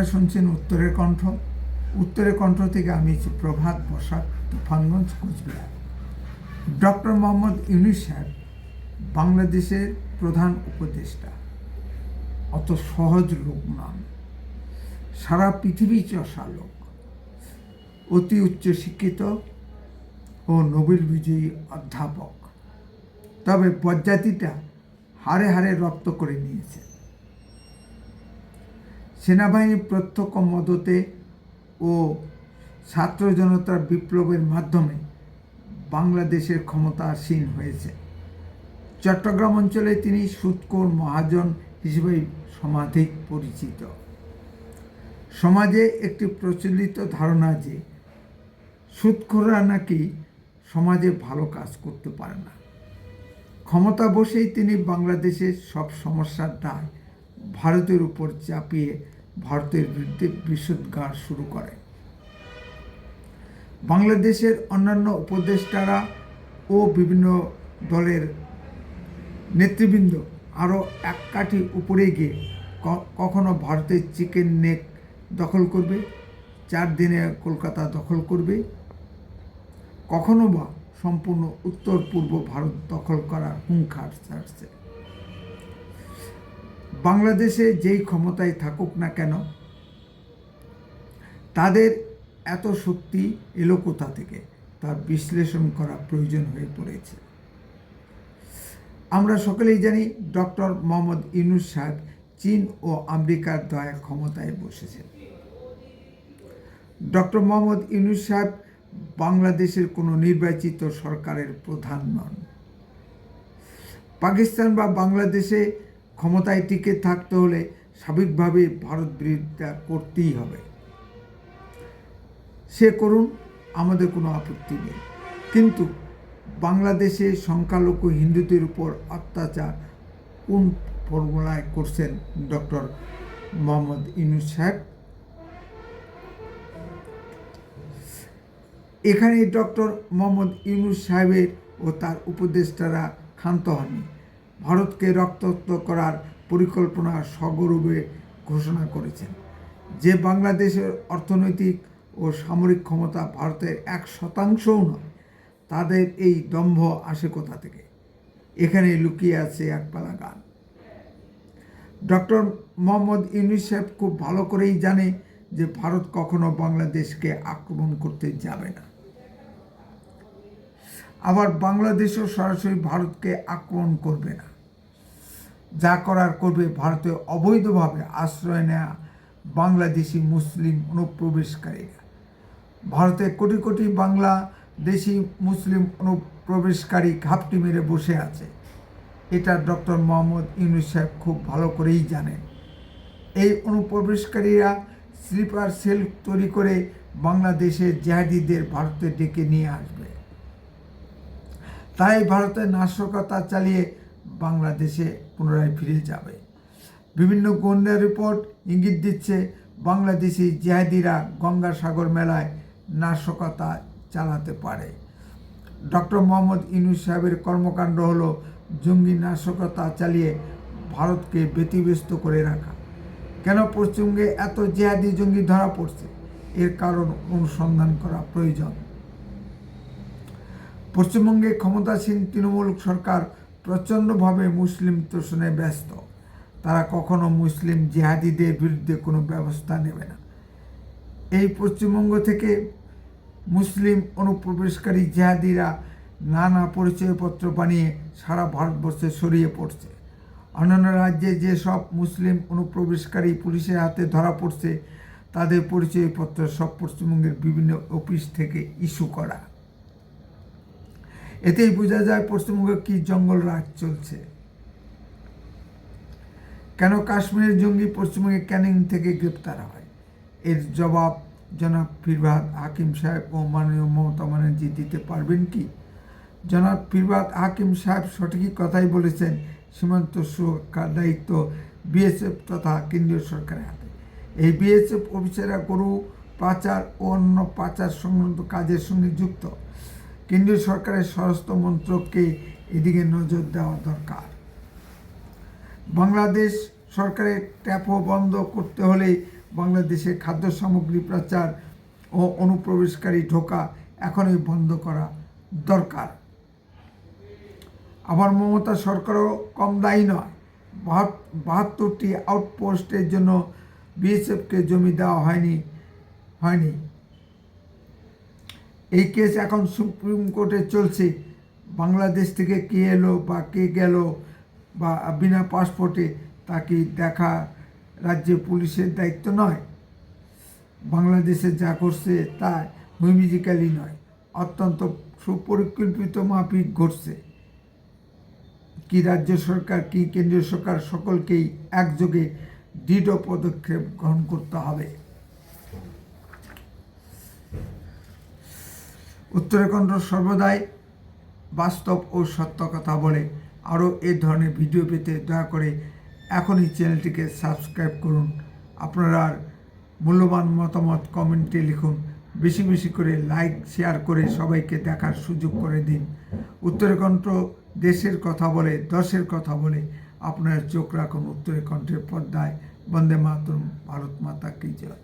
আপনারা শুনছেন উত্তরের কণ্ঠ। উত্তরের কণ্ঠ থেকে আমি প্রভাত বসাক, তুফানগঞ্জ, কোচবিহার। ডক্টর মোহাম্মদ ইউনূস সাহেব বাংলাদেশের প্রধান উপদেষ্টা। অত সহজ লোক নন, সারা পৃথিবী চষা লোক, অতি উচ্চ শিক্ষিত ও নোবেল বিজয়ী অধ্যাপক। তবে বজ্জাতিটা হাড়ে হাড়ে রপ্ত করে নিয়েছে। সেনাবাহিনীর প্রত্যক্ষ মদতে ও ছাত্র জনতার বিপ্লবের মাধ্যমে বাংলাদেশের ক্ষমতাসীন হয়েছে। চট্টগ্রাম অঞ্চলে তিনি সুদখোর মহাজন হিসেবে সমাধিক পরিচিত। সমাজে একটি প্রচলিত ধারণা যে সুদখোররা নাকি সমাজে ভালো কাজ করতে পারে না। ক্ষমতা বসেই তিনি বাংলাদেশের সব সমস্যার দায় ভারতের উপর চাপিয়ে ভারতের বিরুদ্ধে বিষোদ্গার শুরু করে। বাংলাদেশের অন্যান্য উপদেষ্টারা ও বিভিন্ন দলের নেতৃবৃন্দ আরও এক কাঠি উপরে গিয়ে কখনো ভারতের চিকেন নেক দখল করবে, 4 দিনে কলকাতা দখল করবে, কখনো বা সম্পূর্ণ উত্তর পূর্ব ভারত দখল করার হুঙ্কার ছাড়ছে। বাংলাদেশে যেই ক্ষমতায় থাকুক না কেন, তাদের এত শক্তি এলো কোথা থেকে তার বিশ্লেষণ করা প্রয়োজন হয়ে পড়েছে। আমরা সকলেই জানি ডক্টর মোহাম্মদ ইউনূস সাহেব চীন ও আমেরিকার দয়া ক্ষমতায় বসেছেন। ডক্টর মোহাম্মদ ইউনূস সাহেব বাংলাদেশের কোনো নির্বাচিত সরকারের প্রধান নন। পাকিস্তান বা বাংলাদেশে ক্ষমতায় টিকে থাকতে হলে স্বাভাবিকভাবে ভারত বিরোধিতা করতেই হবে। সে করুন, আমাদের কোনো আপত্তি নেই। কিন্তু বাংলাদেশে সংখ্যালঘু হিন্দুদের উপর অত্যাচার কোন ফর্মুলায় করছেন ডক্টর মোহাম্মদ ইউনূস সাহেব? এখানে ডক্টর মোহাম্মদ ইউনূস সাহেবের ও তার উপদেষ্টারা ক্ষান্ত হননি। ভারতকে রক্তাক্ত করার পরিকল্পনা সগর্বে ঘোষণা করেছেন। যে বাংলাদেশের অর্থনৈতিক ও সামরিক ক্ষমতা ভারতের 1%ও নয়, তাদের এই দম্ভ আসে কোথা থেকে? এখানে লুকিয়ে আছে একপালা গান। ডক্টর মোহাম্মদ ইউনূস সাহেব খুব ভালো করেই জানে যে ভারত কখনো বাংলাদেশকে আক্রমণ করতে যাবে না। আবার বাংলাদেশও সরাসরি ভারতকে আক্রমণ করবে না। যা করার করবে ভারতে অবৈধভাবে আশ্রয় নেওয়া বাংলাদেশি মুসলিম অনুপ্রবেশকারীরা। ভারতে কোটি কোটি বাংলাদেশি মুসলিম অনুপ্রবেশকারী ঘাপটি মেরে বসে আছে। এটা ডক্টর মোহাম্মদ ইউনূস সাহেব খুব ভালো করেই জানেন। এই অনুপ্রবেশকারীরা স্লিপার সেল তৈরি করে বাংলাদেশের জিহাদিদের ভারতে ডেকে নিয়ে আসবে। তাই ভারতের নাশকতা চালিয়ে বাংলাদেশে পুনরায় ফিরে যাবে। বিভিন্ন গোয়েন্দা রিপোর্ট ইঙ্গিত দিচ্ছে বাংলাদেশি জিহাদিরা গঙ্গাসাগর মেলায় নাশকতা চালাতে পারে। ডক্টর মোহাম্মদ ইউনূস সাহেবের কর্মকাণ্ড হলো জঙ্গি নাশকতা চালিয়ে ভারতকে ব্যতিব্যস্ত করে রাখা। কেন পশ্চিমবঙ্গে এত জিহাদি জঙ্গি ধরা পড়ছে, এর কারণ অনুসন্ধান করা প্রয়োজন। পশ্চিমবঙ্গে ক্ষমতাসীন তৃণমূল সরকার প্রচণ্ডভাবে মুসলিম তোষণে ব্যস্ত। তারা কখনো মুসলিম জিহাদিদের বিরুদ্ধে কোনো ব্যবস্থা নেবে না। এই পশ্চিমবঙ্গ থেকে মুসলিম অনুপ্রবেশকারী জিহাদিরা নানা পরিচয়পত্র বানিয়ে সারা ভারতবর্ষে ছড়িয়ে পড়ছে। অন্যান্য রাজ্যে যেসব মুসলিম অনুপ্রবেশকারী পুলিশের হাতে ধরা পড়ছে, তাদের পরিচয়পত্র সব পশ্চিমবঙ্গের বিভিন্ন অফিস থেকে ইস্যু করা। এতেই বোঝা যায় পশ্চিমবঙ্গে কি জঙ্গল রাজ চলছে। কেন কাশ্মীরের জঙ্গি পশ্চিমবঙ্গে ক্যানিং থেকে গ্রেপ্তার হয়, এর জবাব জনাব ফিরহাদ হাকিম সাহেব ও মাননীয় মমতা ব্যানার্জি দিতে পারবেন কি? জনাব ফিরহাদ হাকিম সাহেব সঠিকই কথাই বলেছেন। সীমান্ত সুরক্ষার দায়িত্ব বিএসএফ তথা কেন্দ্রীয় সরকারের হাতে। এই বিএসএফ অফিসাররা গরু পাচার ও অন্য পাচার সংক্রান্ত কাজের সঙ্গে যুক্ত। কেন্দ্রীয় সরকারের স্বরাষ্ট্র মন্ত্রককে এদিকে নজর দেওয়া দরকার। বাংলাদেশ সরকারের ট্যাপও বন্ধ করতে হলে বাংলাদেশে খাদ্য সামগ্রী পাচার ও অনুপ্রবেশকারী ঢোকা এখনই বন্ধ করা দরকার। আবার মমতা সরকারও কম দায়ী নয়। 72টি আউটপোস্টের জন্য বিএসএফকে জমি দেওয়া হয়নি। এই কেস এখন সুপ্রিম কোর্টে চলছে। বাংলাদেশ থেকে কে এলো বা কে গেল বা বিনা পাসপোর্টে তা কি দেখা রাজ্যে পুলিশের দায়িত্ব নয়? বাংলাদেশে যা করছে তা হুইমিজিক্যালি নয়, অত্যন্ত সুপরিকল্পিত মাফিক ঘটছে। কি রাজ্য সরকার কি কেন্দ্রীয় সরকার সকলকেই একযোগে দৃঢ় পদক্ষেপ গ্রহণ করতে হবে। উত্তরাখণ্ড সর্বদাই বাস্তব ও সত্য কথা বলে। আরও এই ধরনের ভিডিও পেতে দয়া করে এখনই চ্যানেলটিকে সাবস্ক্রাইব করুন। আপনারা মূল্যবান মতামত কমেন্টে লিখুন। বেশি বেশি করে লাইক শেয়ার করে সবাইকে দেখার সুযোগ করে দিন। উত্তরাখণ্ড দেশের কথা বলে, দশের কথা বলে। আপনারা চোখ রাখুন উত্তরাখণ্ডের পর্দায়। বন্দে মাতরম। ভারত মাতা কি জয়।